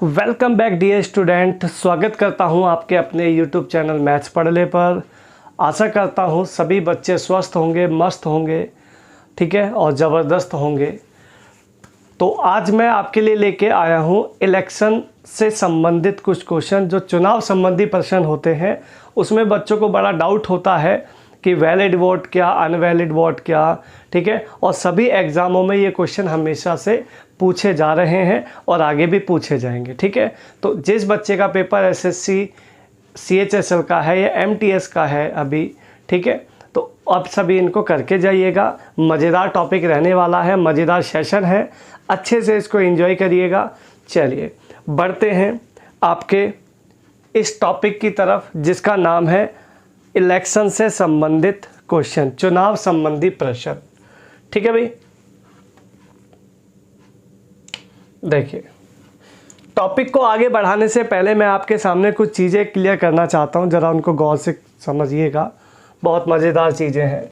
Welcome back dear student. स्वागत करता हूं आपके अपने यूट्यूब चैनल मैथ्स पढ़ ले पर। आशा करता हूं सभी बच्चे स्वस्थ होंगे, मस्त होंगे, ठीक है, और ज़बरदस्त होंगे। तो आज मैं आपके लिए लेके आया हूं इलेक्शन से संबंधित कुछ क्वेश्चन, जो चुनाव संबंधी प्रश्न होते हैं। उसमें बच्चों को बड़ा डाउट होता है कि वैलिड वोट क्या, अनवैलिड वोट क्या, ठीक है। और सभी एग्ज़ामों में ये क्वेश्चन हमेशा से पूछे जा रहे हैं और आगे भी पूछे जाएंगे, ठीक है। तो जिस बच्चे का पेपर एसएससी सीएचएसएल का है या एमटीएस का है अभी, ठीक है, तो अब सभी इनको करके जाइएगा। मज़ेदार टॉपिक रहने वाला है, मज़ेदार सेशन है, अच्छे से इसको एंजॉय करिएगा। चलिए बढ़ते हैं आपके इस टॉपिक की तरफ, जिसका नाम है इलेक्शन से संबंधित क्वेश्चन, चुनाव संबंधी प्रश्न, ठीक है भाई। देखिए, टॉपिक को आगे बढ़ाने से पहले मैं आपके सामने कुछ चीज़ें क्लियर करना चाहता हूं, ज़रा उनको गौर से समझिएगा। बहुत मज़ेदार चीज़ें हैं।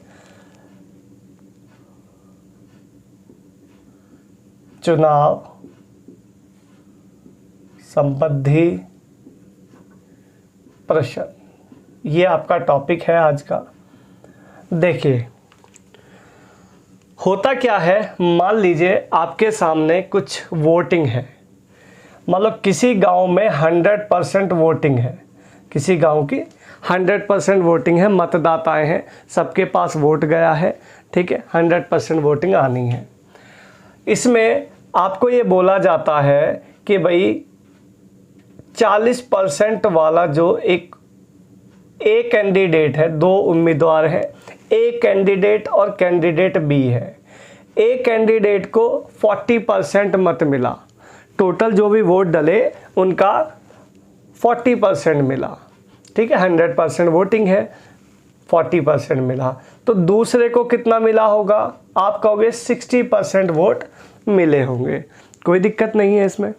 चुनाव संबंधी प्रश्न, ये आपका टॉपिक है आज का। देखिए होता क्या है, मान लीजिए आपके सामने कुछ वोटिंग है। मतलब किसी गांव में 100% वोटिंग है, किसी गांव की 100% वोटिंग है, मतदाताएं हैं, सबके पास वोट गया है, ठीक है, 100% वोटिंग आनी है। इसमें आपको ये बोला जाता है कि भाई 40% वाला जो एक कैंडिडेट है, दो उम्मीदवार हैं, ए कैंडिडेट और कैंडिडेट बी है। ए कैंडिडेट को 40% मत मिला, टोटल जो भी वोट डले उनका 40% मिला, ठीक है। 100% वोटिंग है, 40% मिला। तो दूसरे को कितना मिला होगा? आप कहोगे 60% वोट मिले होंगे। कोई दिक्कत नहीं है इसमें,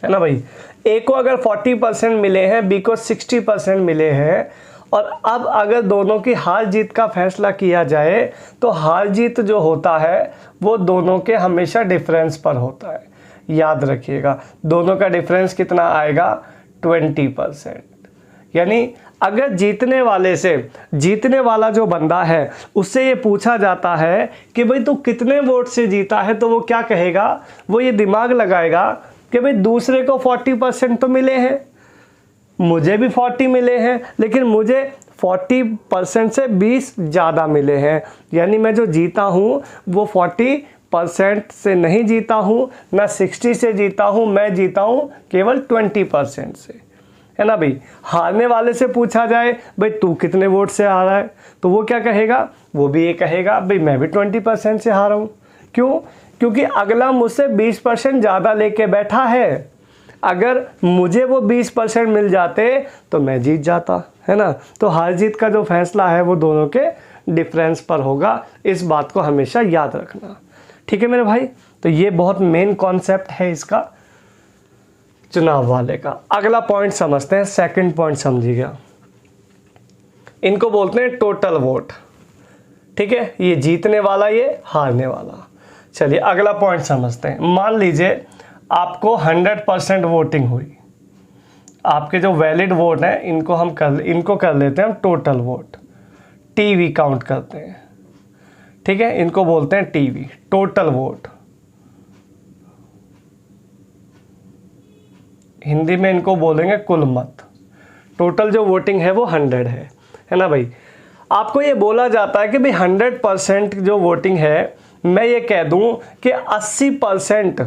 है ना भाई। ए को अगर 40% मिले हैं, बी को 60% मिले हैं, और अब अगर दोनों की हार जीत का फैसला किया जाए तो हार जीत जो होता है वो दोनों के हमेशा डिफरेंस पर होता है। याद रखिएगा, दोनों का डिफरेंस कितना आएगा? 20%। यानी अगर जीतने वाला जो बंदा है उससे ये पूछा जाता है कि भाई तू कितने वोट से जीता है, तो वो क्या कहेगा? वो ये दिमाग लगाएगा कि भाई दूसरे को 40% तो मिले हैं, मुझे भी 40 मिले हैं, लेकिन मुझे 40% से 20 ज़्यादा मिले हैं। यानी मैं जो जीता हूँ वो 40% से नहीं जीता हूँ, मैं 60 से जीता हूँ, मैं जीता हूँ केवल 20% से, है ना भाई। हारने वाले से पूछा जाए भाई तू कितने वोट से हारा है, तो वो क्या कहेगा? वो भी ये कहेगा भाई मैं भी 20% से हारा हूँ। क्यों? क्योंकि अगला मुझसे 20% ज़्यादा लेके बैठा है। अगर मुझे वो 20% मिल जाते तो मैं जीत जाता, है ना। तो हार जीत का जो फैसला है वो दोनों के डिफरेंस पर होगा। इस बात को हमेशा याद रखना, ठीक है मेरे भाई। तो ये बहुत मेन कॉन्सेप्ट है इसका, चुनाव वाले का। अगला पॉइंट समझते हैं, सेकंड पॉइंट समझिएगा। इनको बोलते हैं टोटल वोट, ठीक है। ये जीतने वाला, ये हारने वाला। चलिए अगला पॉइंट समझते हैं। मान लीजिए आपको 100% वोटिंग हुई, आपके जो वैलिड वोट हैं इनको कर लेते हैं हम टोटल वोट, टीवी काउंट करते हैं, ठीक है। इनको बोलते हैं टीवी, टोटल वोट। हिंदी में इनको बोलेंगे कुल मत। टोटल जो वोटिंग है वो 100 है ना भाई। आपको ये बोला जाता है कि भाई 100% जो वोटिंग है, मैं ये कह दूं कि 80%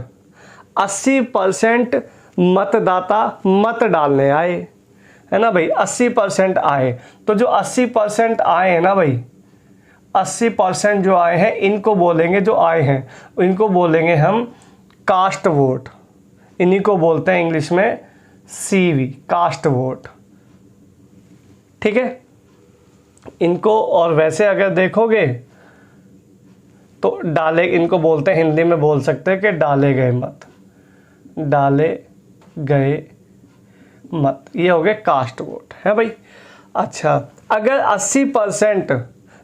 मतदाता मत डालने आए, है ना भाई। 80% आए, तो जो 80% आए हैं ना भाई, 80% जो आए हैं इनको बोलेंगे, जो आए हैं इनको बोलेंगे हम कास्ट वोट। इन्हीं को बोलते हैं इंग्लिश में सीवी, कास्ट वोट, ठीक है इनको। और वैसे अगर देखोगे तो इनको बोलते हैं, हिंदी में बोल सकते हैं कि डाले गए मत, डाले गए मत, ये हो गए कास्ट वोट, है भाई। अच्छा, अगर 80%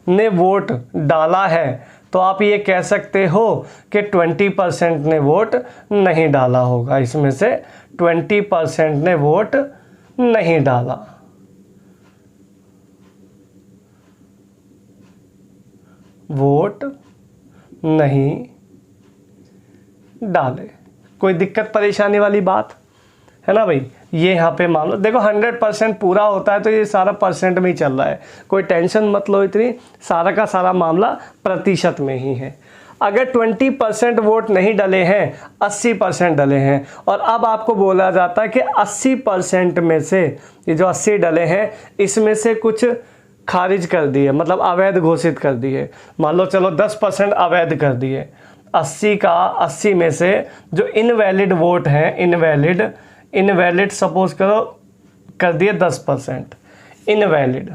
ने वोट डाला है तो आप ये कह सकते हो कि 20% ने वोट नहीं डाला होगा, इसमें से 20% ने वोट नहीं डाला। वोट नहीं डाले। कोई दिक्कत परेशानी वाली बात है ना भाई? ये यहाँ पे मान लो, देखो 100% पूरा होता है तो ये सारा परसेंट में ही चल रहा है, कोई टेंशन मत लो इतनी, सारा का सारा मामला प्रतिशत में ही है। अगर 20% वोट नहीं डले हैं, 80% डले हैं, और अब आपको बोला जाता है कि 80% में से ये जो 80 डले हैं इसमें से कुछ खारिज कर दिए, मतलब अवैध घोषित कर दिए। मान लो चलो 10% अवैध कर दिए, 80 में से जो इनवैलिड वोट हैं, इनवैलिड सपोज करो कर दिए 10%, इनवैलिड,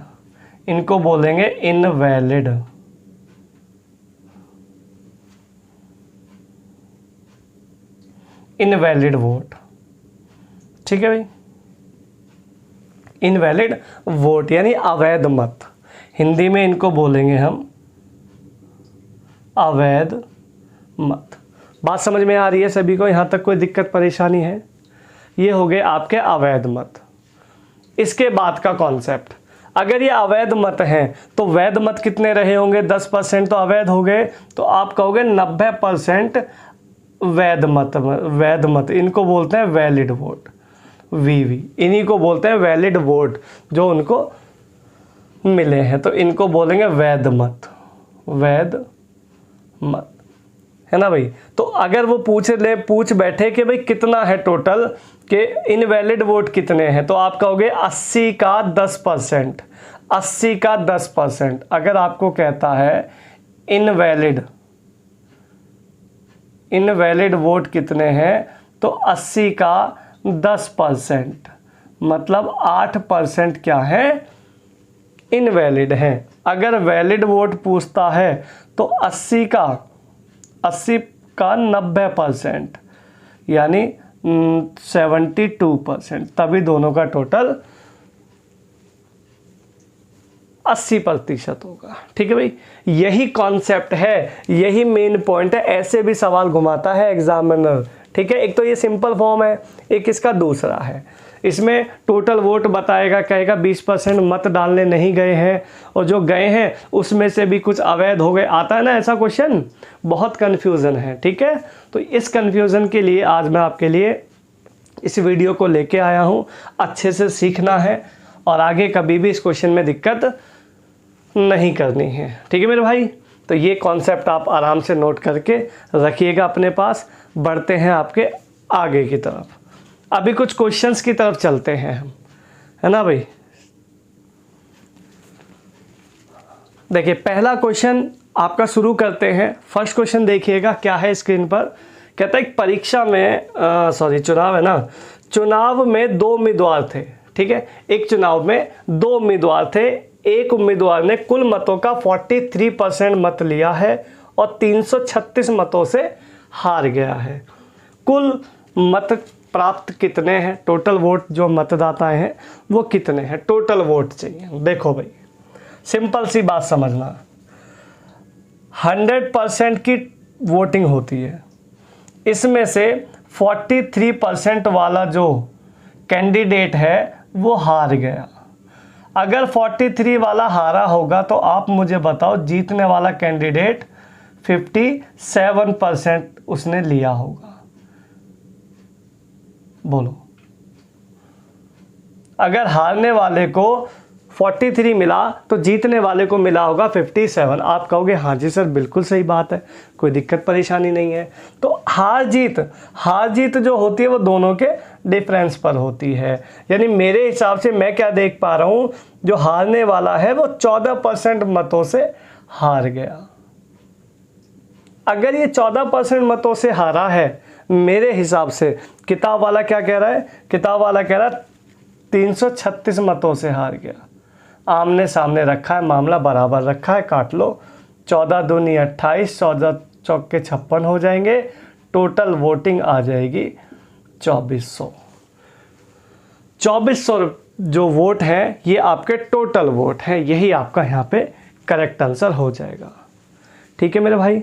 इनको बोलेंगे इनवैलिड। इनवैलिड वोट, ठीक है भाई, इनवैलिड वोट यानी अवैध मत, हिंदी में इनको बोलेंगे हम अवैध मत। बात समझ में आ रही है सभी को? यहाँ तक कोई दिक्कत परेशानी है? ये हो गए आपके अवैध मत। इसके बाद का कॉन्सेप्ट, अगर ये अवैध मत हैं तो वैध मत कितने रहे होंगे? 10% तो अवैध हो गए, तो आप कहोगे 90% वैध मत। वैध मत इनको बोलते हैं वैलिड वोट, वीवी, इन्हीं को बोलते हैं वैलिड वोट जो उनको मिले हैं, तो इनको बोलेंगे वैध मत, वैध मत, है ना भाई? तो अगर वो पूछ बैठे कि भाई कितना है टोटल, कि इनवैलिड वोट कितने हैं, तो आप कहोगे 80 का 10%, 80 का 10%। अगर आपको कहता है इनवैलिड वोट कितने हैं, तो 80 का 10%, मतलब 8% क्या है? इनवैलिड है। अगर वैलिड वोट पूछता है तो 80 का 90%, यानी 72%, तभी दोनों का टोटल 80% होगा। ठीक है भाई, यही कॉन्सेप्ट है, यही मेन पॉइंट है। ऐसे भी सवाल घुमाता है एग्जामिनर। ठीक है, एक तो ये सिंपल फॉर्म है, एक इसका दूसरा है। इसमें टोटल वोट बताएगा, कहेगा 20% मत डालने नहीं गए हैं, और जो गए हैं उसमें से भी कुछ अवैध हो गए। आता है ना ऐसा क्वेश्चन, बहुत कन्फ्यूज़न है। ठीक है, तो इस कन्फ्यूज़न के लिए आज मैं आपके लिए इस वीडियो को लेके आया हूँ। अच्छे से सीखना है और आगे कभी भी इस क्वेश्चन में दिक्कत नहीं करनी है। ठीक है मेरे भाई, तो ये कॉन्सेप्ट आप आराम से नोट करके रखिएगा अपने पास। बढ़ते हैं आपके आगे की तरफ। अभी कुछ क्वेश्चंस की तरफ चलते हैं हम, है ना भाई? देखिए पहला क्वेश्चन आपका शुरू करते हैं। फर्स्ट क्वेश्चन देखिएगा क्या है स्क्रीन पर। कहता है परीक्षा में चुनाव है ना, चुनाव में 2 उम्मीदवार थे। ठीक है, एक चुनाव में 2 उम्मीदवार थे। एक उम्मीदवार ने कुल मतों का 43% मत लिया है और 336 मतों से हार गया है। कुल मत प्राप्त कितने हैं? टोटल वोट जो मतदाता हैं वो कितने हैं? टोटल वोट चाहिए। देखो भाई, सिंपल सी बात समझना, 100% की वोटिंग होती है। इसमें से 43% वाला जो कैंडिडेट है वो हार गया। अगर 43 वाला हारा होगा तो आप मुझे बताओ जीतने वाला कैंडिडेट 57% उसने लिया होगा। बोलो, अगर हारने वाले को 43 मिला तो जीतने वाले को मिला होगा 57। आप कहोगे हाँ जी सर बिल्कुल सही बात है, कोई दिक्कत परेशानी नहीं है। तो हार जीत जो होती है वो दोनों के डिफरेंस पर होती है। यानी मेरे हिसाब से मैं क्या देख पा रहा हूँ, जो हारने वाला है वो 14% मतों से हार गया। अगर ये 14% मतों से हारा है, मेरे हिसाब से किताब वाला क्या कह रहा है? किताब वाला कह रहा है 336 मतों से हार गया। आमने सामने रखा है, मामला बराबर रखा है, काट लो। 14 दूनी 28, 14 चौके 56 हो जाएंगे। टोटल वोटिंग आ जाएगी 2400। 2400 जो वोट हैं ये आपके टोटल वोट हैं। यही आपका यहाँ पे करेक्ट आंसर हो जाएगा। ठीक है मेरे भाई।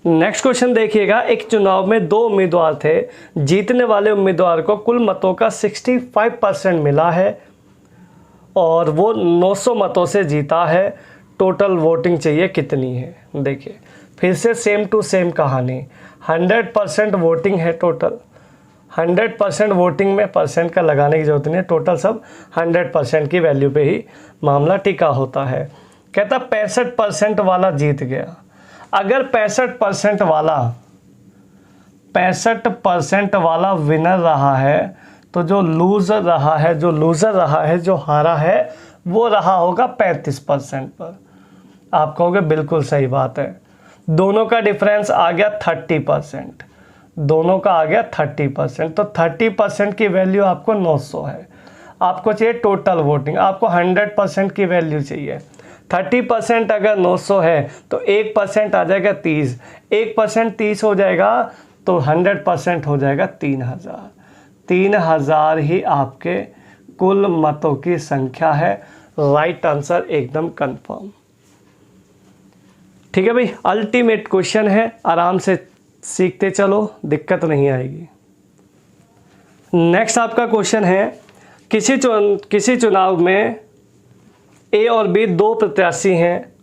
नेक्स्ट क्वेश्चन देखिएगा, एक चुनाव में 2 उम्मीदवार थे, जीतने वाले उम्मीदवार को कुल मतों का 65% मिला है और वो 900 मतों से जीता है, टोटल वोटिंग चाहिए कितनी है। देखिए फिर से सेम टू सेम कहानी, 100% वोटिंग है टोटल, 100% वोटिंग में परसेंट का लगाने की जरूरत नहीं है, टोटल सब 100% की वैल्यू पे ही मामला टिका होता है। कहता 65% वाला जीत गया। अगर 65% वाला विनर रहा है तो जो लूज़र रहा है, जो हारा है, वो रहा होगा 35% पर। आप कहोगे बिल्कुल सही बात है, दोनों का डिफरेंस आ गया 30%, दोनों का आ गया 30%, तो 30% की वैल्यू आपको 900 है। आपको चाहिए टोटल वोटिंग, आपको 100% की वैल्यू चाहिए। 30% अगर 900 है तो 1% आ जाएगा 30, 1% 30 हो जाएगा तो 100% हो जाएगा 3000। 3000 ही आपके कुल मतों की संख्या है। राइट आंसर एकदम कंफर्म। ठीक है भाई, अल्टीमेट क्वेश्चन है, आराम से सीखते चलो, दिक्कत नहीं आएगी। नेक्स्ट आपका क्वेश्चन है, किसी चुनाव में ए और बी 2 प्रत्याशी हैं।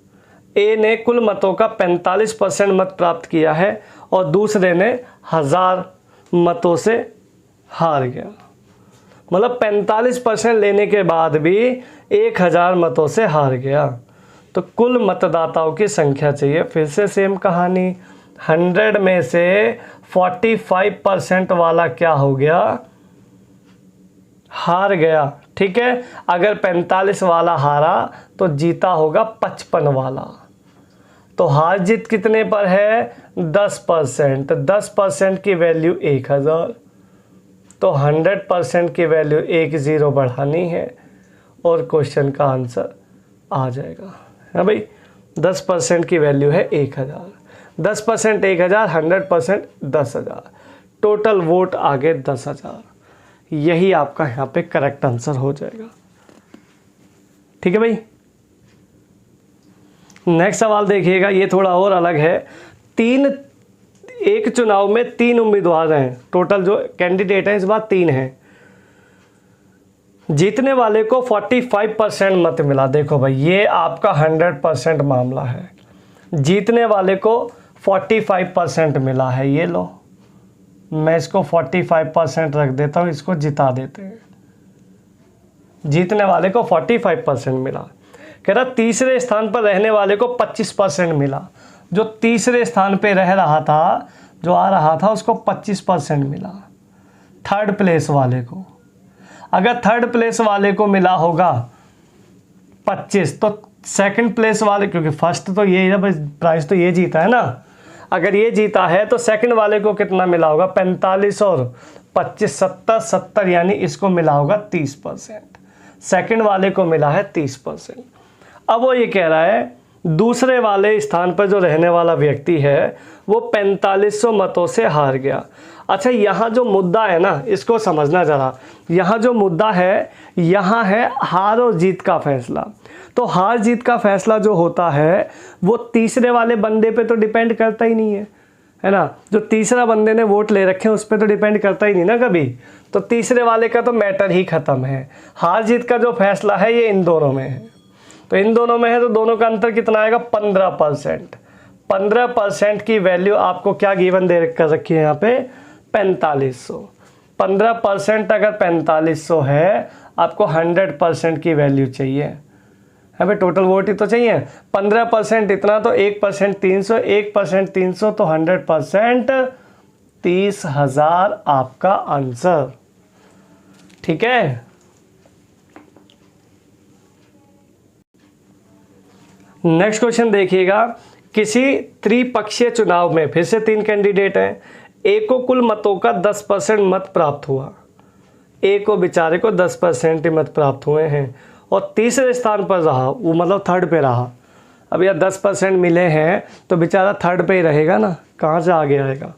ए ने कुल मतों का 45% मत प्राप्त किया है और दूसरे ने 1000 मतों से हार गया। मतलब 45% लेने के बाद भी 1000 मतों से हार गया। तो कुल मतदाताओं की संख्या चाहिए। फिर से सेम कहानी, 100 में से 45% वाला क्या हो गया, हार गया। ठीक है, अगर 45 वाला हारा तो जीता होगा 55 वाला। तो हार जीत कितने पर है, 10%। 10% की वैल्यू 1000, तो 100% की वैल्यू 1 0 बढ़ानी है और क्वेश्चन का आंसर आ जाएगा। है भाई, 10% की वैल्यू है 1000, 10% 1000, 100% 10,000, टोटल वोट आगे 10,000। यही आपका यहाँ पे करेक्ट आंसर हो जाएगा। ठीक है भाई। नेक्स्ट सवाल देखिएगा, ये थोड़ा और अलग है। एक चुनाव में 3 उम्मीदवार हैं, टोटल जो कैंडिडेट हैं इस बार 3 हैं। जीतने वाले को 45% मत मिला। देखो भाई, ये आपका 100% मामला है। जीतने वाले को 45% मिला है। ये लो, मैं इसको 45% रख देता हूँ, इसको जिता देते हैं। जीतने वाले को 45% मिला। कह रहा तीसरे स्थान पर रहने वाले को 25% मिला। जो तीसरे स्थान पे रह रहा था, जो आ रहा था, उसको 25% मिला। थर्ड प्लेस वाले को, अगर थर्ड प्लेस वाले को मिला होगा 25, तो सेकंड प्लेस वाले, क्योंकि फर्स्ट तो ये प्राइस तो ये जीता है ना, अगर ये जीता है तो सेकंड वाले को कितना मिला होगा, 45 और 25 70, यानी इसको मिला होगा 30%। सेकंड वाले को मिला है 30%। अब वो ये कह रहा है दूसरे वाले स्थान पर जो रहने वाला व्यक्ति है वो 4500 मतों से हार गया। अच्छा, यहाँ जो मुद्दा है ना, इसको समझना ज़रा। यहाँ जो मुद्दा है, यहाँ है हार और जीत का फैसला। तो हार जीत का फैसला जो होता है वो तीसरे वाले बंदे पे तो डिपेंड करता ही नहीं है ना। जो तीसरा बंदे ने वोट ले रखे हैं उस पर तो डिपेंड करता ही नहीं ना कभी। तो तीसरे वाले का तो मैटर ही ख़त्म है। हार जीत का जो फैसला है ये इन दोनों में है। तो इन दोनों में है तो दोनों का अंतर कितना आएगा, 15%। 15% की वैल्यू आपको क्या गिवन दे कर रखी है यहाँ पे, 4500। 15% अगर 4500 है, आपको 100% की वैल्यू चाहिए है भाई। टोटल वोट ही तो चाहिए। 15% इतना तो 1% 300, 1% 300, तो 100% 30,000 आपका आंसर। ठीक है। नेक्स्ट क्वेश्चन देखिएगा, किसी त्रिपक्षीय चुनाव में फिर से 3 कैंडिडेट हैं। ए को कुल मतों का 10% मत प्राप्त हुआ। ए को बेचारे को 10% ही मत प्राप्त हुए हैं और तीसरे स्थान पर रहा, वो मतलब थर्ड पे रहा। अब यार 10% मिले हैं तो बेचारा थर्ड पे ही रहेगा ना, कहाँ से आगे आएगा,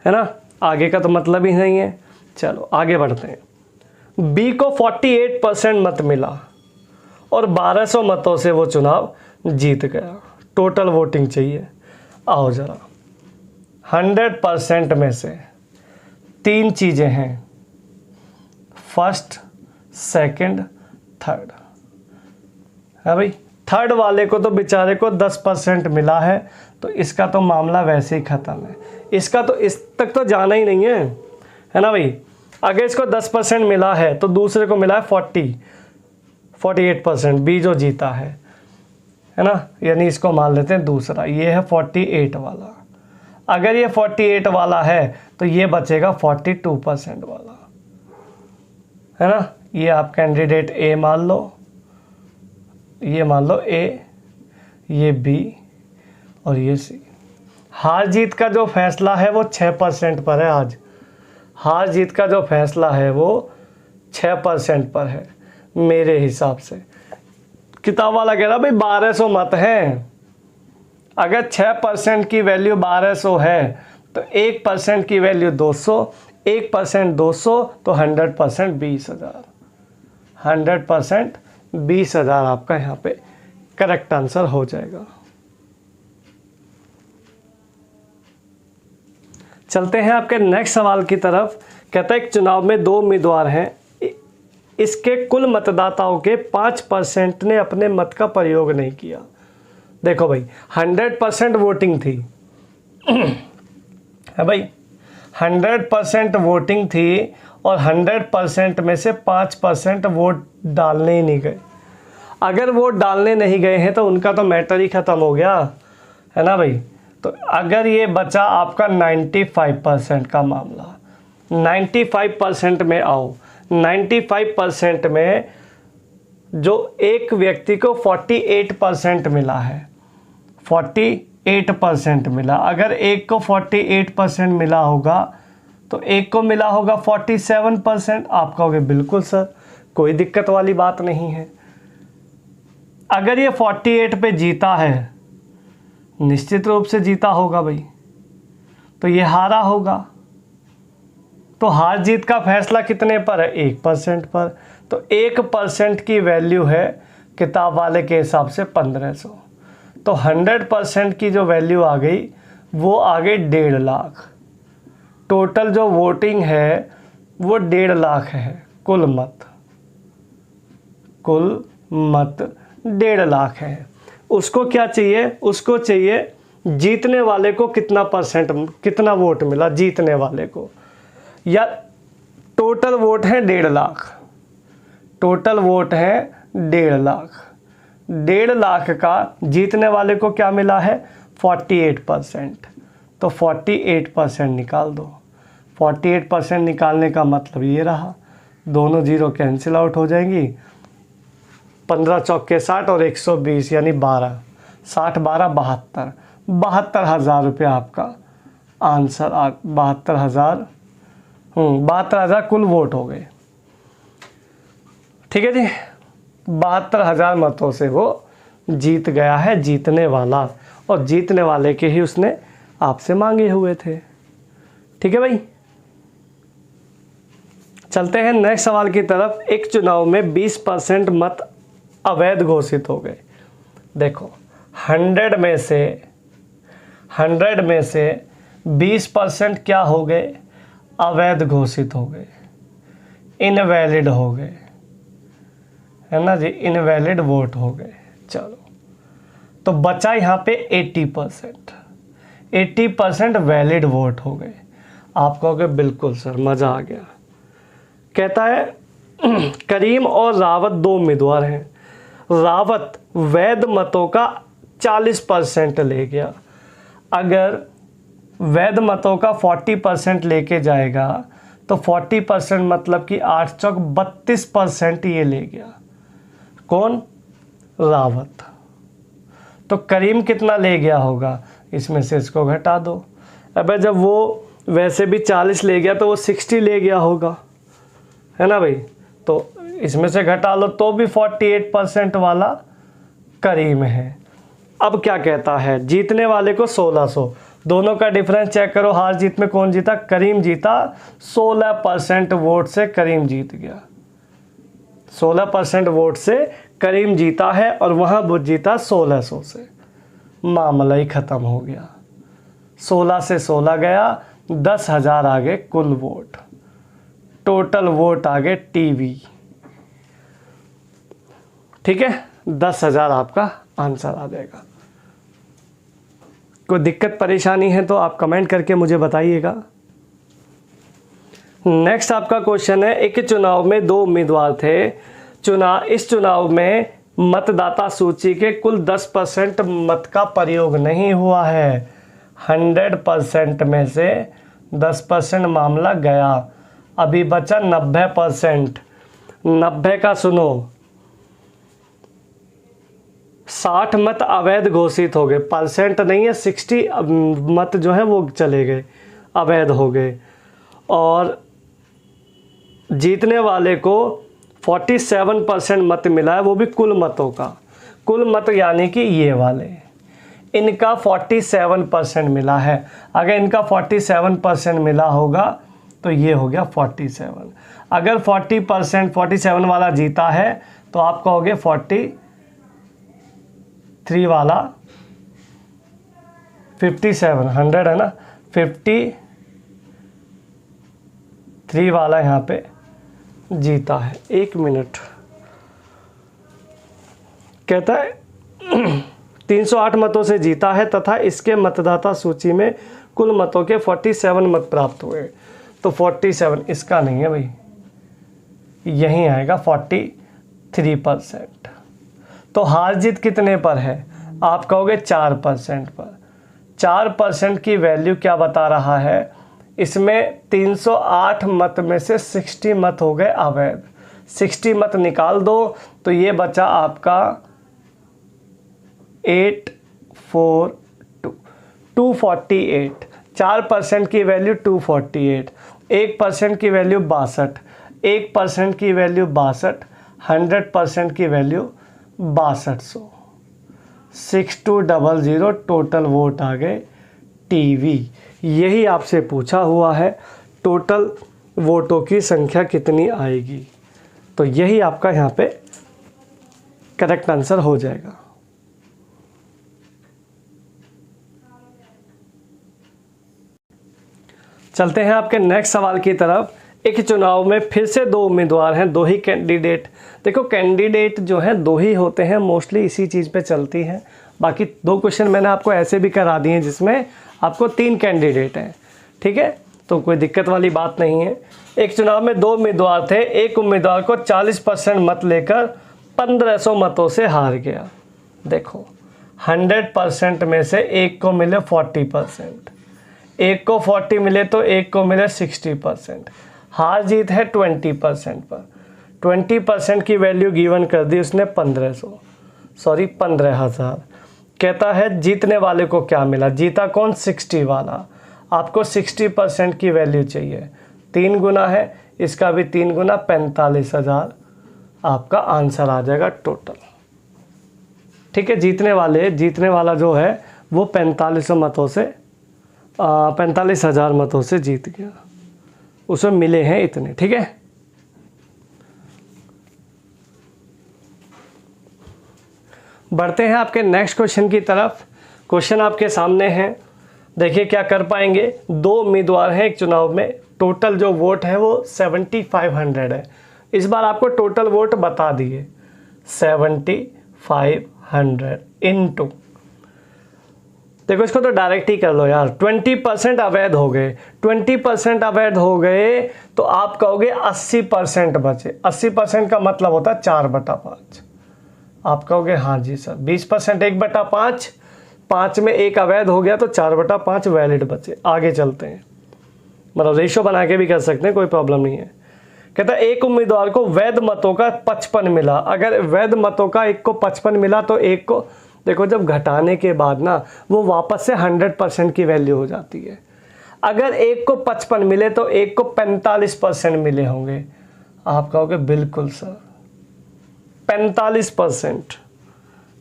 है ना। आगे का तो मतलब ही नहीं है। चलो आगे बढ़ते हैं। बी को 48% मत मिला। और 1200 मतों से वो चुनाव जीत गया। टोटल वोटिंग चाहिए। आओ ज़रा, 100% में से 3 चीज़ें हैं, फर्स्ट, सेकंड, थर्ड। है भाई, थर्ड वाले को तो बेचारे को 10% मिला है, तो इसका तो मामला वैसे ही ख़त्म है। इसका तो इस तक तो जाना ही नहीं है ना भाई। अगर इसको 10% मिला है तो दूसरे को मिला है 48%, बी जो जीता है ना, यानी इसको मान लेते हैं दूसरा, ये है 48 वाला। अगर ये 48 वाला है तो ये बचेगा 42% वाला, है ना। ये आप कैंडिडेट ए मान लो, ये मान लो ए, ये बी और ये सी। हार जीत का जो फैसला है वो 6% पर है आज। हार जीत का जो फैसला है वो 6% पर है मेरे हिसाब से। किताब वाला कह रहा भाई 1200 मत हैं, अगर 6% की वैल्यू 1200 है तो 1% की वैल्यू 200, 1% 200, तो 100% 20,000। 100% 20,000 आपका यहाँ पे करेक्ट आंसर हो जाएगा। चलते हैं आपके नेक्स्ट सवाल की तरफ। कहता है एक चुनाव में 2 उम्मीदवार हैं, इसके कुल मतदाताओं के 5% ने अपने मत का प्रयोग नहीं किया। देखो भाई, 100% वोटिंग थी है भाई, 100% वोटिंग थी और 100% में से 5% वोट डालने ही नहीं गए। अगर वोट डालने नहीं गए हैं तो उनका तो मैटर ही ख़त्म हो गया, है ना भाई। तो अगर ये बचा आपका 95% का मामला, 95% में आओ, 95% में जो एक व्यक्ति को 48% मिला है, 48% मिला। अगर एक को 48% मिला होगा तो एक को मिला होगा 47%। आप कहोगे बिल्कुल सर, कोई दिक्कत वाली बात नहीं है। अगर ये 48 पे जीता है, निश्चित रूप से जीता होगा भाई, तो ये हारा होगा। तो हार जीत का फैसला कितने पर है? 1% पर। तो 1% की वैल्यू है किताब वाले के हिसाब से 1500। तो 100% की जो वैल्यू आ गई वो आ गई 1.5 लाख। टोटल जो वोटिंग है वो 1.5 लाख है। कुल मत 1.5 लाख है। उसको क्या चाहिए? उसको चाहिए जीतने वाले को कितना वोट मिला जीतने वाले को, या टोटल वोट है 1.5 लाख। टोटल वोट है 1.5 लाख। 1.5 लाख का जीतने वाले को क्या मिला है? 48%। तो 48% निकाल दो। 48% निकालने का मतलब ये रहा, दोनों जीरो कैंसिल आउट हो जाएंगी। 15 चौके 60 और 120 यानी 12, 60 12 72, 72,000 रुपया आपका आंसर। 72,000 72,000 कुल वोट हो गए। ठीक है जी, 72,000 मतों से वो जीत गया है, जीतने वाला। और जीतने वाले के ही उसने आपसे मांगे हुए थे। ठीक है भाई, चलते हैं नेक्स्ट सवाल की तरफ। एक चुनाव में 20% मत अवैध घोषित हो गए। देखो 100 में से 20% क्या हो गए? अवैध घोषित हो गए, इनवैलिड हो गए, है ना जी, इनवैलिड वोट हो गए। चलो, तो बचा यहाँ पे 80%। 80% वैलिड वोट हो गए। आप कहोगे बिल्कुल सर, मज़ा आ गया। कहता है करीम और रावत 2 उम्मीदवार हैं। रावत वैध मतों का 40% ले गया। अगर वैध मतों का 40% लेके जाएगा तो 40% मतलब कि 8 चौक 32% ये ले गया। कौन? रावत। तो करीम कितना ले गया होगा? इसमें से इसको घटा दो। अबे जब वो वैसे भी 40 ले गया तो वो 60 ले गया होगा, है ना भाई। तो इसमें से घटा लो तो भी 48% वाला करीम है। अब क्या कहता है? जीतने वाले को 1600। दोनों का डिफरेंस चेक करो, हार जीत में कौन जीता? करीम जीता। 16% वोट से करीम जीत गया। 16% वोट से करीम जीता है और वहाँ वो जीता 1600 से। मामला ही ख़त्म हो गया। 16 से 16 गया, 10,000 आ गए कुल वोट, टोटल वोट आ गए टीवी। ठीक है, 10,000 आपका आंसर आ जाएगा। कोई दिक्कत परेशानी है तो आप कमेंट करके मुझे बताइएगा। नेक्स्ट आपका क्वेश्चन है, एक चुनाव में 2 उम्मीदवार थे। इस चुनाव में मतदाता सूची के कुल 10% मत का प्रयोग नहीं हुआ है। 100% में से 10% मामला गया, अभी बचा 90%। 90 का सुनो, 60 मत अवैध घोषित हो गए, परसेंट नहीं है, 60 मत जो है वो चले गए, अवैध हो गए। और जीतने वाले को 47% मत मिला है, वो भी कुल मतों का। कुल मत यानी कि ये वाले, इनका 47% मिला है। अगर इनका 47% मिला होगा तो ये हो गया 47। अगर 47 वाला जीता है तो आप कहोगे 43 वाला 57, 100 है ना, 53 वाला यहाँ पे जीता है। 1 मिनट, कहता है 308 मतों से जीता है तथा इसके मतदाता सूची में कुल मतों के 47 मत प्राप्त हुए। तो 47 इसका नहीं है भाई, यहीं आएगा 43%। तो हार जीत कितने पर है? आप कहोगे 4% पर। 4% की वैल्यू क्या बता रहा है? इसमें 308 मत में से 60 मत हो गए अवैध। 60 मत निकाल दो तो ये बचा आपका 248। 4% की वैल्यू 248, 1% की वैल्यू 62, 1% की वैल्यू 62, 100% की वैल्यू 6200। 6200 टोटल वोट आ गए टीवी। यही आपसे पूछा हुआ है, टोटल वोटों की संख्या कितनी आएगी। तो यही आपका यहाँ पे करेक्ट आंसर हो जाएगा। चलते हैं आपके नेक्स्ट सवाल की तरफ। एक चुनाव में फिर से 2 उम्मीदवार हैं, 2 ही कैंडिडेट। देखो कैंडिडेट जो है 2 ही होते हैं, मोस्टली इसी चीज़ पे चलती है। बाकी 2 क्वेश्चन मैंने आपको ऐसे भी करा दिए हैं जिसमें आपको 3 कैंडिडेट हैं। ठीक है, तो कोई दिक्कत वाली बात नहीं है। एक चुनाव में 2 उम्मीदवार थे। एक उम्मीदवार को 40% मत लेकर 1500 मतों से हार गया। देखो 100% में से एक को मिले 40%, एक को 40 मिले तो एक को मिले 60%। हार जीत है 20% पर। 20% की वैल्यू गिवन कर दी उसने 15,000। कहता है जीतने वाले को क्या मिला? जीता कौन? 60 वाला। आपको 60% की वैल्यू चाहिए। 3 गुना है, इसका भी 3 गुना, 45,000 आपका आंसर आ जाएगा टोटल। ठीक है, जीतने वाला जो है वो 45,000 मतों से जीत गया, उसे मिले हैं इतने। ठीक है, बढ़ते हैं आपके नेक्स्ट क्वेश्चन की तरफ। क्वेश्चन आपके सामने है, देखिए क्या कर पाएंगे। 2 उम्मीदवार हैं एक चुनाव में, टोटल जो वोट है वो 7500 है। इस बार आपको टोटल वोट बता दिए, 7500 इंटू, देखो इसको तो डायरेक्ट ही कर लो यार। 20% अवैध हो गए, 20% अवैध हो गए तो आप कहोगे 80% बचे। 80% का मतलब होता है 4/5। आप कहोगे हाँ जी सर। 20% 1/5, 5 में 1 अवैध हो गया तो 4/5 वैलिड बचे। आगे चलते हैं, मतलब रेशो बना के भी कर सकते हैं, कोई प्रॉब्लम नहीं है। कहता है एक उम्मीदवार को वैध मतों का 55 मिला। अगर वैध मतों का एक को 55 मिला तो एक को, देखो जब घटाने के बाद ना वो वापस से 100% की वैल्यू हो जाती है। अगर एक को 55 मिले तो एक को 45% मिले होंगे। आप कहोगे बिल्कुल सर 45%।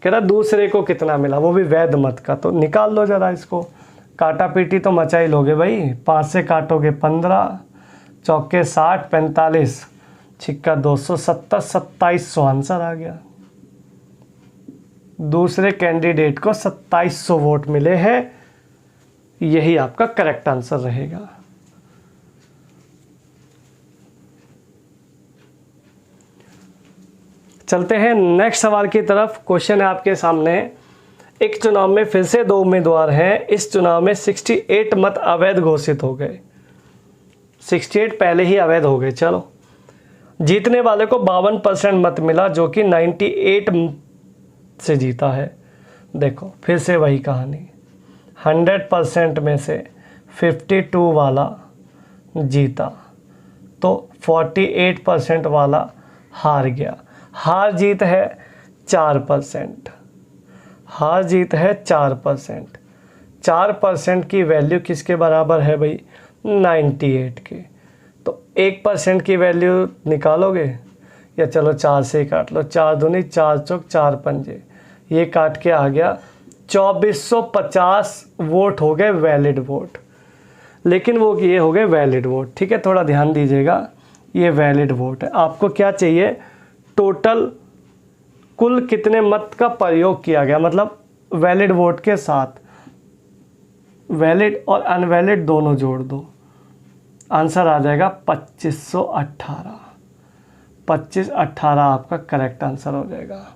कह रहा दूसरे को कितना मिला, वो भी वैध मत का। तो निकाल लो जरा इसको, काटा पीटी तो मचा ही लोगे भाई। 5 से काटोगे 15, चौके 60, 45, छिक्का 270, 2700 आंसर आ गया। दूसरे कैंडिडेट को 2700 वोट मिले हैं, यही आपका करेक्ट आंसर रहेगा। चलते हैं नेक्स्ट सवाल की तरफ। क्वेश्चन है आपके सामने, एक चुनाव में फिर से 2 उम्मीदवार हैं। इस चुनाव में 68 मत अवैध घोषित हो गए। 68 पहले ही अवैध हो गए। चलो, जीतने वाले को 52% मत मिला, जो कि 98 से जीता है। देखो फिर से वही कहानी, 100% में से 52 वाला जीता, तो 48% वाला हार गया। हार जीत है 4%, हार जीत है 4%। 4% की वैल्यू किसके बराबर है भाई? 98 के। तो 1% की वैल्यू निकालोगे, या चलो 4 से ही काट लो, 4 दूनी 4 चौक 4 पंजे, ये काट के आ गया 2450 वोट हो गए वैलिड वोट। लेकिन वो ये हो गए वैलिड वोट। ठीक है, थोड़ा ध्यान दीजिएगा, ये वैलिड वोट है। आपको क्या चाहिए? टोटल कुल कितने मत का प्रयोग किया गया, मतलब वैलिड वोट के साथ वैलिड और अनवैलिड दोनों जोड़ दो, आंसर आ जाएगा 2518। 2518 आपका करेक्ट आंसर हो जाएगा।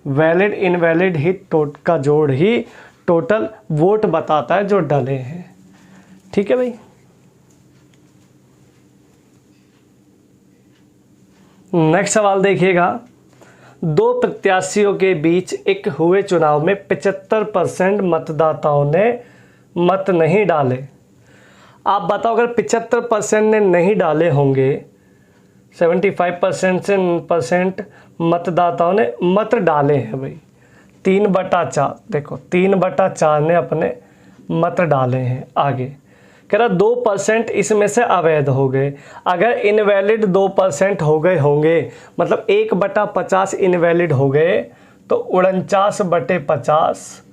वैलिड इनवैलिड ही का जोड़ ही टोटल वोट बताता है जो डले हैं। ठीक है भाई। नेक्स्ट सवाल देखिएगा, 2 प्रत्याशियों के बीच एक हुए चुनाव में 75% मतदाताओं ने मत नहीं डाले। आप बताओ, अगर 75% ने नहीं डाले होंगे, 75% मतदाताओं ने मत डाले हैं भाई, 3/4। देखो 3/4 ने अपने मत डाले हैं। आगे कह रहा 2% इसमें से अवैध हो गए। अगर इनवैलिड 2% हो गए होंगे, मतलब 1/50 इनवैलिड हो गए, तो 49/50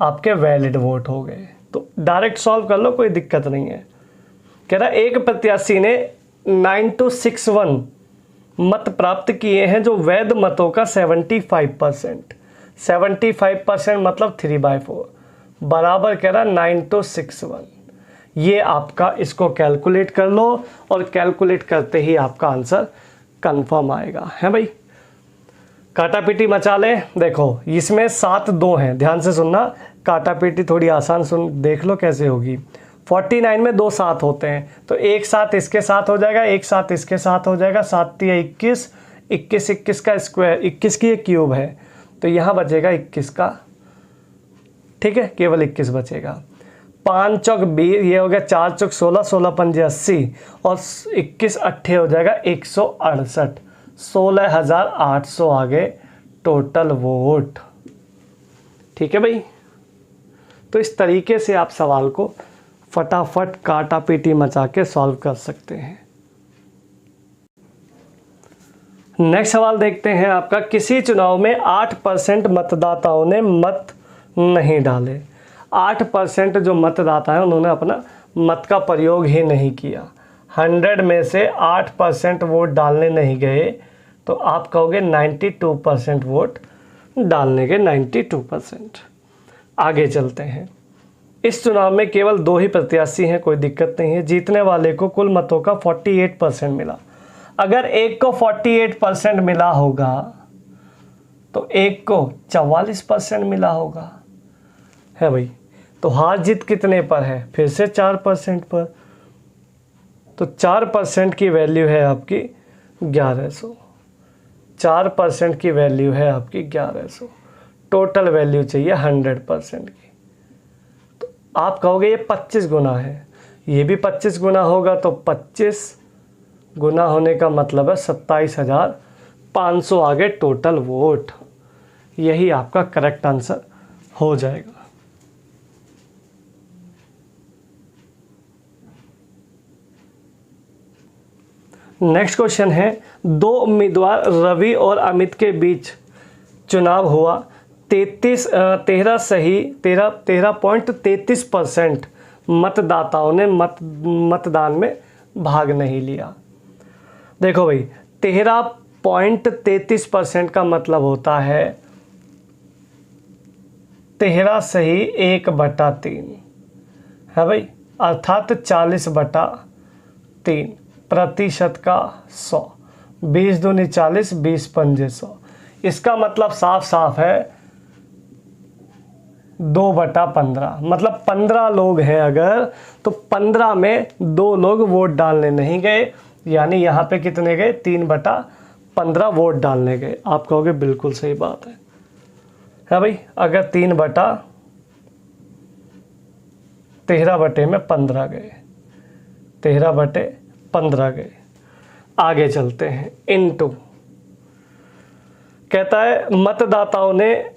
आपके वैलिड वोट हो गए। तो डायरेक्ट सॉल्व कर लो, कोई दिक्कत नहीं है। कह रहा एक प्रत्याशी ने 9261 मत प्राप्त किए हैं, जो वैध मतों का 75%। 75% मतलब 3/4 बराबर कह रहा 9261। ये आपका, इसको कैलकुलेट कर लो, और कैलकुलेट करते ही आपका आंसर कंफर्म आएगा। है भाई, काटा पीटी मचा ले। देखो इसमें 7 2 हैं, ध्यान से सुनना, काटा पीटी थोड़ी आसान सुन, देख लो कैसे होगी। 49 में 2 7 होते हैं, तो एक साथ इसके साथ हो जाएगा, एक साथ इसके साथ हो जाएगा, 7 या 21, 21 21 का स्क्वायर, 21 की एक क्यूब है, तो यहाँ बचेगा 21 का। ठीक है, केवल 21 बचेगा। 5 चौक 20, ये हो गया 4 चौक 16, 16 पंजे 80, और 21 अट्ठे हो जाएगा 168। 16,800 आ गए टोटल वोट। ठीक है भाई, तो इस तरीके से आप सवाल को फटाफट काटा पीटी मचा के सॉल्व कर सकते हैं। नेक्स्ट सवाल देखते हैं आपका, किसी चुनाव में 8% मतदाताओं ने मत नहीं डाले। 8% जो मतदाता हैं उन्होंने अपना मत का प्रयोग ही नहीं किया। 100 में से 8% वोट डालने नहीं गए, तो आप कहोगे 92% वोट डालने के 92%। आगे चलते हैं। इस चुनाव में केवल 2 ही प्रत्याशी हैं, कोई दिक्कत नहीं है। जीतने वाले को कुल मतों का 48% मिला। अगर एक को 48% मिला होगा, तो एक को 44% मिला होगा। है भाई, तो हार जीत कितने पर है? फिर से 4% पर। तो 4% की वैल्यू है आपकी 1100। 4% की वैल्यू है आपकी 1100। टोटल वैल्यू चाहिए 100% की। तो आप कहोगे ये 25 गुना है, ये भी 25 गुना होगा, तो 25 गुना होने का मतलब है 27,500 आ गए टोटल वोट। यही आपका करेक्ट आंसर हो जाएगा। नेक्स्ट क्वेश्चन है, 2 उम्मीदवार रवि और अमित के बीच चुनाव हुआ। 13.33% मतदाताओं ने मतदान में भाग नहीं लिया। देखो भाई 13.33% का मतलब होता है 13 सही 1/3 है भाई, अर्थात 40/3 प्रतिशत का 100। 20 दूनी 40, 20 पंजे 100। इसका मतलब साफ साफ है 2/15, मतलब 15 लोग हैं अगर, तो 15 में 2 लोग वोट डालने नहीं गए, यानी यहाँ पे कितने गए, 3/15 वोट डालने गए। आप कहोगे बिल्कुल सही बात है भाई, अगर 13/15 गए, 13/15 गए। आगे चलते हैं। इनटू कहता है मतदाताओं ने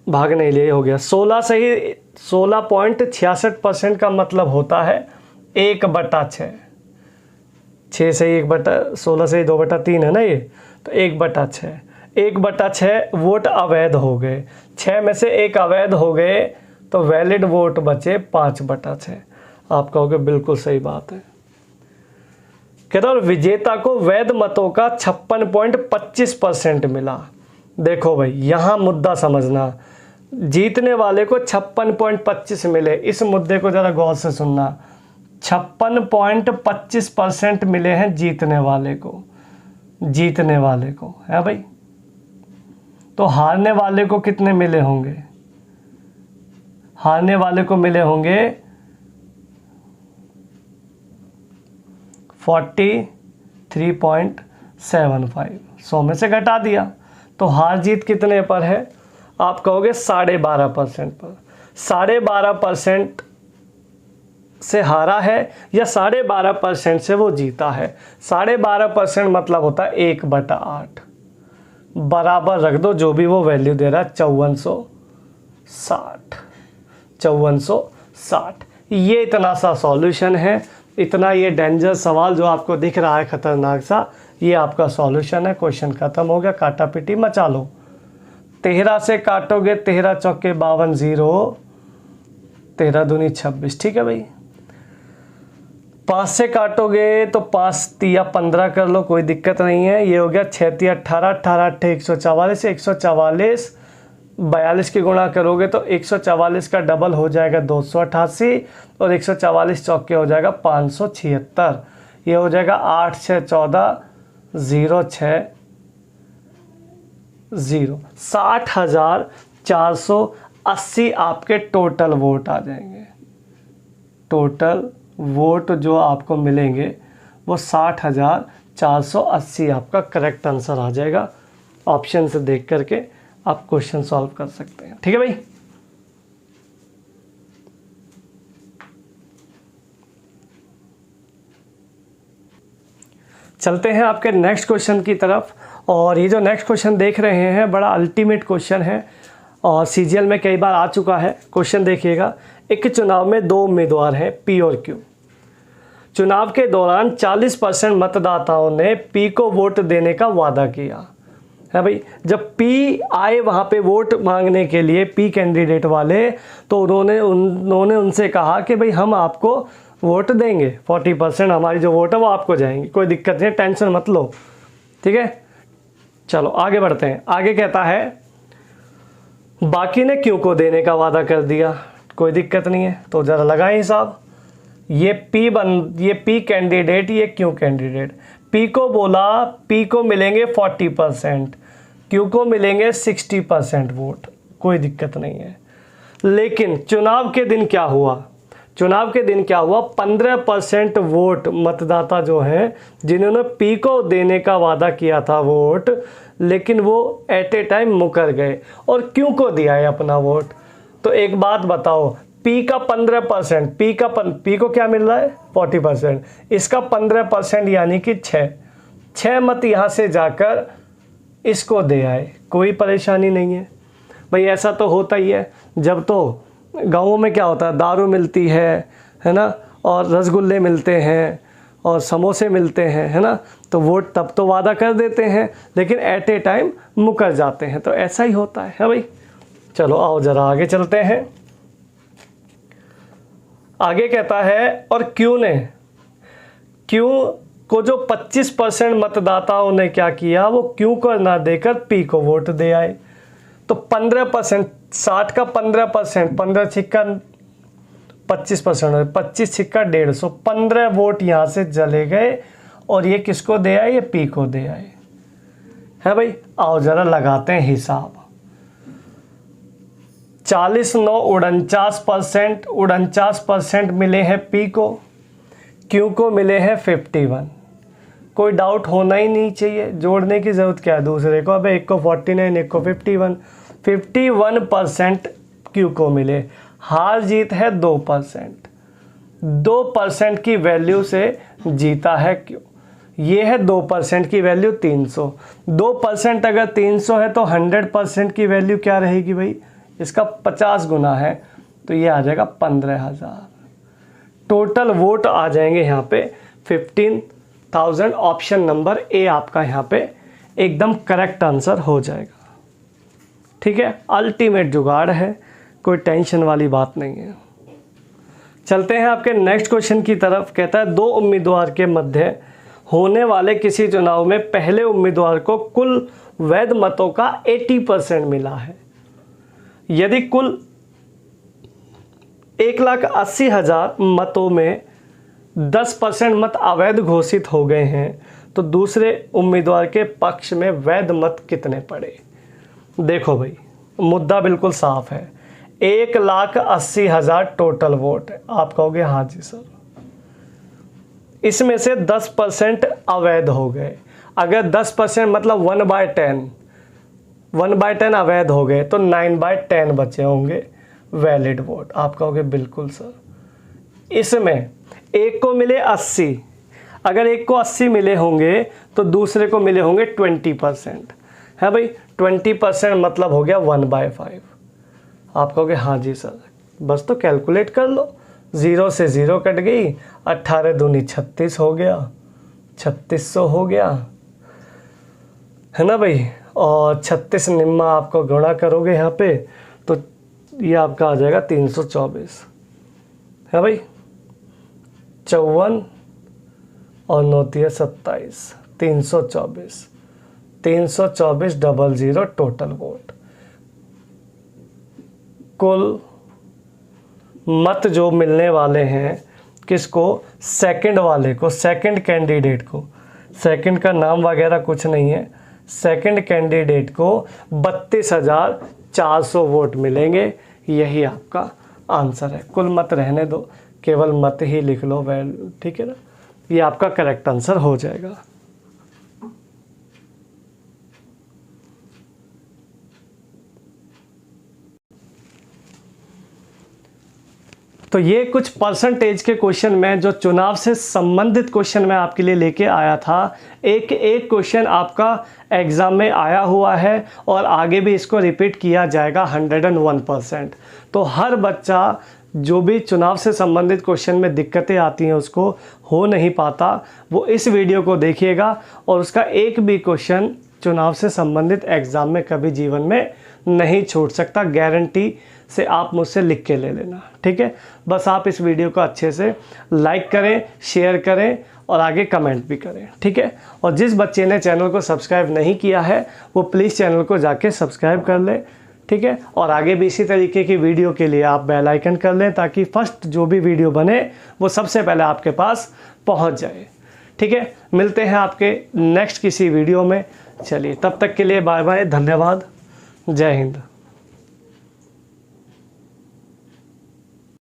भाग नहीं लिए, हो गया 16 सही 16.66% का मतलब होता है 1/6। 6 सही 1/16 सही 2/3 है ना ये, तो 1/6। 1/6 वोट अवैध हो गए, 6 में से 1 अवैध हो गए, तो वैलिड वोट बचे 5/6। आप कहोगे बिल्कुल सही बात है। कहता है विजेता को वैध मतों का 56.25% मिला। देखो भाई यहाँ मुद्दा समझना, जीतने वाले को 56.25 मिले, इस मुद्दे को जरा गौर से सुनना। 56.25% मिले हैं जीतने वाले को, जीतने वाले को है भाई, तो हारने वाले को कितने मिले होंगे, हारने वाले को मिले होंगे 43.75। 100 में से घटा दिया, तो हार जीत कितने पर है, आप कहोगे 12.5% पर। 12.5% से हारा है या 12.5% से वो जीता है। 12.5% मतलब होता है 1/8, बराबर रख दो जो भी वो वैल्यू दे रहा है 5460। 5460 ये इतना सा सॉल्यूशन है, इतना ये डेंजर सवाल जो आपको दिख रहा है खतरनाक सा, ये आपका सॉल्यूशन है। क्वेश्चन खत्म हो गया, काटा पीटी मचा लो। 13 से काटोगे 13 चौके 52 0, 13 दूनी 26, ठीक है भाई। 5 से काटोगे तो 5 तिया 15 कर लो, कोई दिक्कत नहीं है। ये हो गया 6 तिया 18, 18 8 144, 144 42 की गुणा करोगे तो 144 का डबल हो जाएगा 288, और 144 चौके हो जाएगा 576। ये हो जाएगा 8 6 14 0 6 0। 60,480 आपके टोटल वोट आ जाएंगे। टोटल वोट जो आपको मिलेंगे वो 60,480 आपका करेक्ट आंसर आ जाएगा। ऑप्शन से देख करके आप क्वेश्चन सॉल्व कर सकते हैं, ठीक है भाई। चलते हैं आपके नेक्स्ट क्वेश्चन की तरफ। और ये जो नेक्स्ट क्वेश्चन देख रहे हैं बड़ा अल्टीमेट क्वेश्चन है और सीजीएल में कई बार आ चुका है। क्वेश्चन देखिएगा, एक चुनाव में 2 उम्मीदवार हैं पी और क्यू। चुनाव के दौरान 40% मतदाताओं ने पी को वोट देने का वादा किया है भाई। जब पी आए वहाँ पे वोट मांगने के लिए, पी कैंडिडेट वाले, तो उन्होंने उनसे कहा कि भाई हम आपको वोट देंगे, 40% हमारी जो वोट है वो आपको जाएंगी, कोई दिक्कत नहीं, टेंशन मत लो, ठीक है। चलो आगे बढ़ते हैं। आगे कहता है बाकी ने क्यू को देने का वादा कर दिया, कोई दिक्कत नहीं है, तो ज़रा लगाएं हिसाब। ये पी कैंडिडेट, ये क्यू कैंडिडेट। पी को बोला पी को मिलेंगे 40%, क्यू को मिलेंगे 60% वोट, कोई दिक्कत नहीं है। लेकिन चुनाव के दिन क्या हुआ, चुनाव के दिन क्या हुआ, 15% वोट मतदाता जो हैं जिन्होंने पी को देने का वादा किया था वोट, लेकिन वो एट ए टाइम मुकर गए और क्यू को दिया है अपना वोट। तो एक बात बताओ, पी का 15%, पी को क्या मिल रहा है 40%, इसका 15% यानी कि 6 मत यहाँ से जाकर इसको दे आए, कोई परेशानी नहीं है भाई। ऐसा तो होता ही है, जब तो गाँवों में क्या होता है, दारू मिलती है ना, और रसगुल्ले मिलते हैं और समोसे मिलते हैं, है ना, तो वोट तब तो वादा कर देते हैं लेकिन एट ए टाइम मुकर जाते हैं, तो ऐसा ही होता है भाई। चलो आओ ज़रा आगे चलते हैं। आगे कहता है और क्यू को जो 25% मतदाताओं ने क्या किया, वो क्यू को ना देकर पी को वोट दे आए। तो 15%, 60 का 15%, 15 छिक्का 25%, 25 छिक्का 150, 15 वोट यहाँ से चले गए और ये किसको दे आए, ये पी को दे आए। है भाई, आओ जरा लगाते हैं हिसाब। 40 9 49%, 49% मिले हैं पी को, क्यू को मिले हैं 51। कोई डाउट होना ही नहीं चाहिए, जोड़ने की ज़रूरत क्या है दूसरे को। अब एक को 49, एक को 51, 51% क्यू को मिले। हार जीत है 2%, 2% की वैल्यू से जीता है क्यू। ये है 2% की वैल्यू 300। 2% अगर 300 है तो 100% की वैल्यू क्या रहेगी भाई, इसका 50 गुना है, तो ये आ जाएगा 15,000। टोटल वोट आ जाएंगे यहाँ पे 15,000। ऑप्शन नंबर ए आपका यहाँ पे एकदम करेक्ट आंसर हो जाएगा। ठीक है, अल्टीमेट जुगाड़ है, कोई टेंशन वाली बात नहीं है। चलते हैं आपके नेक्स्ट क्वेश्चन की तरफ। कहता है 2 उम्मीदवार के मध्य होने वाले किसी चुनाव में पहले उम्मीदवार को कुल वैध मतों का 80% मिला है। यदि कुल 1,80,000 मतों में 10% मत अवैध घोषित हो गए हैं तो दूसरे उम्मीदवार के पक्ष में वैध मत कितने पड़े। देखो भाई, मुद्दा बिल्कुल साफ है। 1,80,000 टोटल वोट है। आप कहोगे हाँ जी सर, इसमें से 10% अवैध हो गए। अगर 10% मतलब 1/10 अवैध हो गए तो 9/10 बचे होंगे वैलिड वोट। आप कहोगे बिल्कुल सर। इसमें एक को मिले 80, अगर एक को 80 मिले होंगे तो दूसरे को मिले होंगे 20%। है भाई, 20% मतलब हो गया 1/5। आप कहोगे हाँ जी सर, बस तो कैलकुलेट कर लो। 0 से 0 कट गई, 18 दूनी 36 हो गया, 3600 हो गया, है ना भाई। और 36 निम्मा आपको गुणा करोगे यहाँ पे तो ये आपका आ जाएगा 324। है भाई, 54 और 9 27, 324, 324,000 टोटल वोट। कुल मत जो मिलने वाले हैं किसको, सेकंड वाले को, सेकंड कैंडिडेट को। सेकंड का नाम वगैरह कुछ नहीं है, सेकंड कैंडिडेट को 32,400 वोट मिलेंगे। यही आपका आंसर है। कुल मत रहने दो, केवल मत ही लिख लो वैल्यू। ठीक है ना, ये आपका करेक्ट आंसर हो जाएगा। तो ये कुछ परसेंटेज के क्वेश्चन में जो चुनाव से संबंधित क्वेश्चन मैं आपके लिए लेके आया था। एक एक क्वेश्चन आपका एग्ज़ाम में आया हुआ है और आगे भी इसको रिपीट किया जाएगा 101%। तो हर बच्चा जो भी चुनाव से संबंधित क्वेश्चन में दिक्कतें आती हैं, उसको हो नहीं पाता, वो इस वीडियो को देखिएगा और उसका एक भी क्वेश्चन चुनाव से संबंधित एग्ज़ाम में कभी जीवन में नहीं छूट सकता। गारंटी से आप मुझसे लिख के ले लेना। ठीक है, बस आप इस वीडियो को अच्छे से लाइक करें, शेयर करें और आगे कमेंट भी करें। ठीक है, और जिस बच्चे ने चैनल को सब्सक्राइब नहीं किया है वो प्लीज़ चैनल को जाके सब्सक्राइब कर ले। ठीक है, और आगे भी इसी तरीके की वीडियो के लिए आप बेल आइकन कर लें ताकि फर्स्ट जो भी वीडियो बने वो सबसे पहले आपके पास पहुंच जाए। ठीक है, मिलते हैं आपके नेक्स्ट किसी वीडियो में। चलिए, तब तक के लिए बाय बाय, धन्यवाद, जय हिंद।